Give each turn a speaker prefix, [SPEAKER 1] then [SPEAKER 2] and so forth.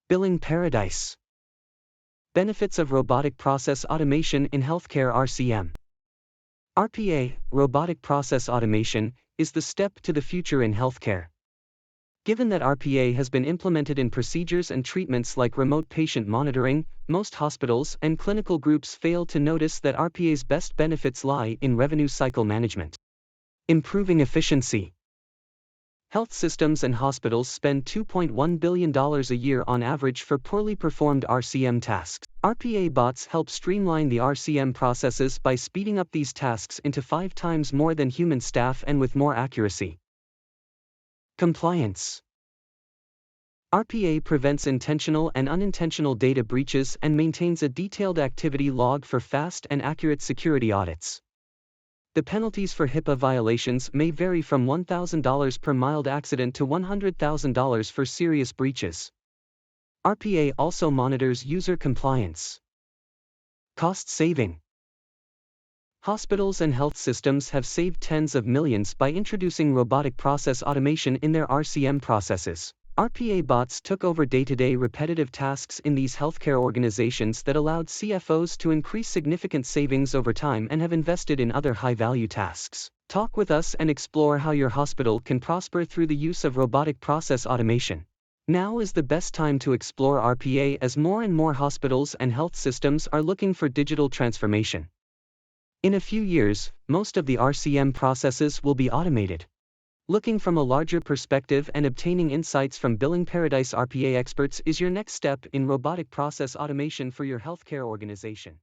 [SPEAKER 1] Billing paradise. Benefits of robotic process automation in healthcare RCM. RPA, robotic process automation, is the step to the future in healthcare. Given that RPA has been implemented in procedures and treatments like remote patient monitoring, most hospitals and clinical groups fail to notice that RPA's best benefits lie in revenue cycle management. Improving efficiency. Health systems and hospitals spend $2.1 billion a year on average for poorly performed RCM tasks. RPA bots help streamline the RCM processes by speeding up these tasks into 5 times more than human staff and with more accuracy. Compliance. RPA prevents intentional and unintentional data breaches and maintains a detailed activity log for fast and accurate security audits. The penalties for HIPAA violations may vary from $1,000 per mild accident to $100,000 for serious breaches. RPA also monitors user compliance. Cost saving. Hospitals and health systems have saved tens of millions by introducing robotic process automation in their RCM processes. RPA bots took over day-to-day repetitive tasks in these healthcare organizations that allowed CFOs to increase significant savings over time and have invested in other high-value tasks. Talk with us and explore how your hospital can prosper through the use of robotic process automation. Now is the best time to explore RPA as more and more hospitals and health systems are looking for digital transformation. In a few years, most of the RCM processes will be automated. Looking from a larger perspective and obtaining insights from Billing Paradise RPA experts is your next step in robotic process automation for your healthcare organization.